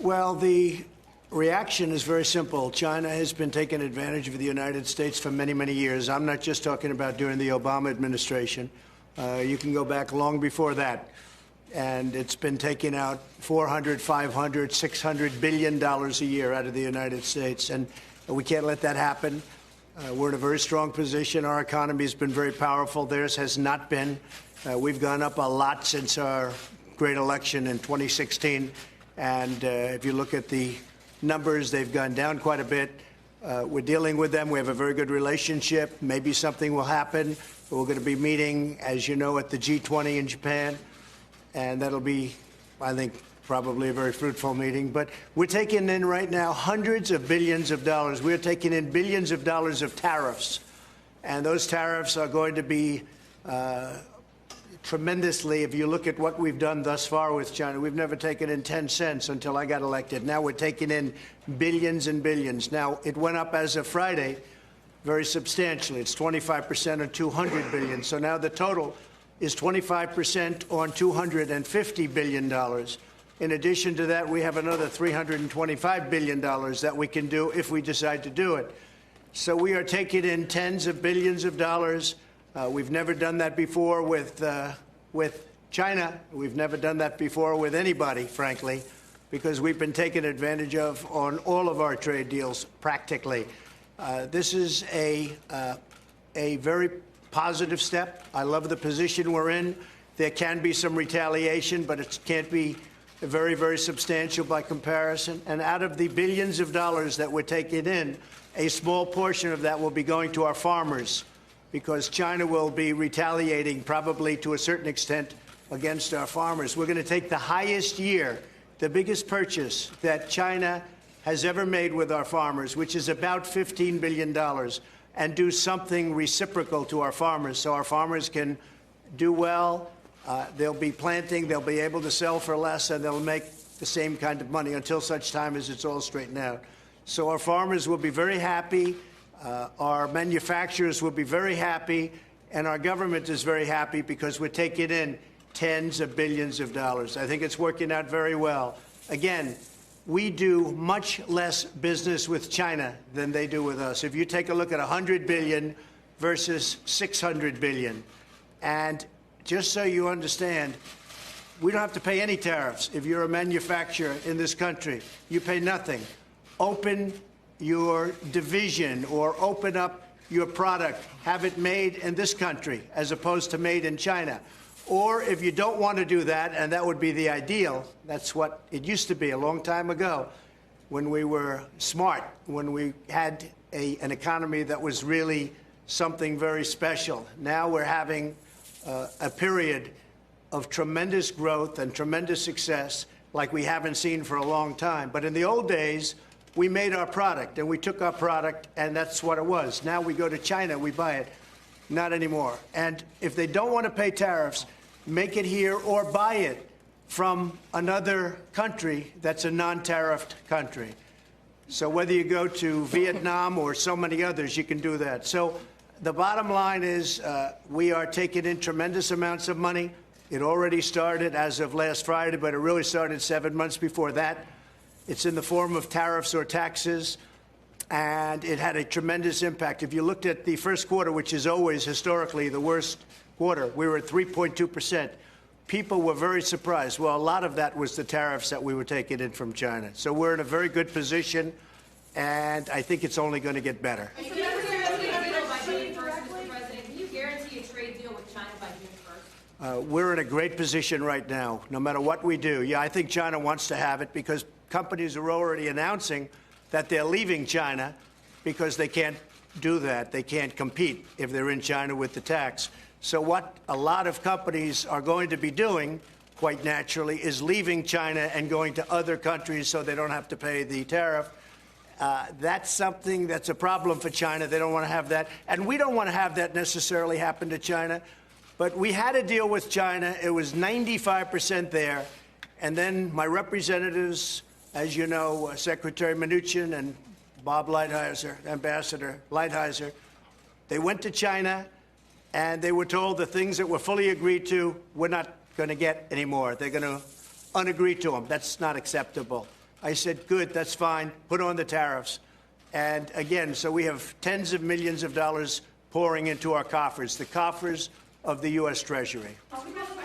Well, the reaction is very simple. China has been taking advantage of the United States for many, many years. I'm not just talking about during the Obama administration. You can go back long before that. And it's been taking out $400, $500, $600 billion a year out of the United States. And we can't let that happen. We're in a very strong position. Our economy has been very powerful. Theirs has not been. We've gone up a lot since our great election in 2016. And if you look at the numbers, they've gone down quite a bit. We're dealing with them. We have a very good relationship. Maybe something will happen. We're going to be meeting, as you know, at the G20 in Japan. And that'll be, I think, probably a very fruitful meeting. But we're taking in right now hundreds of billions of dollars. We're taking in billions of dollars of tariffs. And those tariffs are going to be tremendously, if you look at what we've done thus far with China, we've never taken in 10 cents until I got elected. Now we're taking in billions and billions. Now, it went up as of Friday very substantially. It's 25% on $200 billion. So now the total is 25% on $250 billion. In addition to that, we have another $325 billion that we can do if we decide to do it. So we are taking in tens of billions of dollars. We've never done that before with China. We've never done that before with anybody, frankly, because we've been taken advantage of on all of our trade deals, practically. This is a very positive step. I love the position we're in. There can be some retaliation, but it can't be very, very substantial by comparison. And out of the billions of dollars that we're taking in, a small portion of that will be going to our farmers, because China will be retaliating probably to a certain extent against our farmers. We're going to take the highest year, the biggest purchase that China has ever made with our farmers, which is about $15 billion, and do something reciprocal to our farmers so our farmers can do well. They'll be planting, they'll be able to sell for less, and they'll make the same kind of money until such time as it's all straightened out. So our farmers will be very happy. Our manufacturers will be very happy, and our government is very happy because we're taking in tens of billions of dollars. I think it's working out very well. Again, we do much less business with China than they do with us. If you take a look at $100 billion versus $600 billion, and just so you understand, we don't have to pay any tariffs if you're a manufacturer in this country. You pay nothing. Open your division or open up your product, have it made in this country as opposed to made in China. Or if you don't want to do that, and that would be the ideal, that's what it used to be a long time ago when we were smart, when we had an economy that was really something very special. Now we're having a period of tremendous growth and tremendous success like we haven't seen for a long time. But in the old days, we made our product, and we took our product, and that's what it was. Now we go to China, we buy it. Not anymore. And if they don't want to pay tariffs, make it here or buy it from another country that's a non-tariffed country. So whether you go to Vietnam or so many others, you can do that. So the bottom line is we are taking in tremendous amounts of money. It already started as of last Friday, but it really started 7 months before that. It's in the form of tariffs or taxes, and it had a tremendous impact. If you looked at the first quarter, which is always historically the worst quarter, we were at 3.2%. People were very surprised. Well, a lot of that was the tariffs that we were taking in from China. So we're in a very good position, and I think it's only going to get better. Can you guarantee a trade deal with China by June 1st? We're in a great position right now, no matter what we do. Yeah, I think China wants to have it because companies are already announcing that they're leaving China because they can't do that. They can't compete if they're in China with the tax. So what a lot of companies are going to be doing, quite naturally, is leaving China and going to other countries so they don't have to pay the tariff. That's something that's a problem for China. They don't want to have that. And we don't want to have that necessarily happen to China. But we had a deal with China. It was 95% there. And then my representatives, as you know, Secretary Mnuchin and Bob Lighthizer, Ambassador Lighthizer, they went to China, and they were told the things that were fully agreed to, we're not going to get anymore. They're going to unagree to them. That's not acceptable. I said, good, that's fine, put on the tariffs. And again, so we have tens of millions of dollars pouring into our coffers, the coffers of the U.S. Treasury. Are we not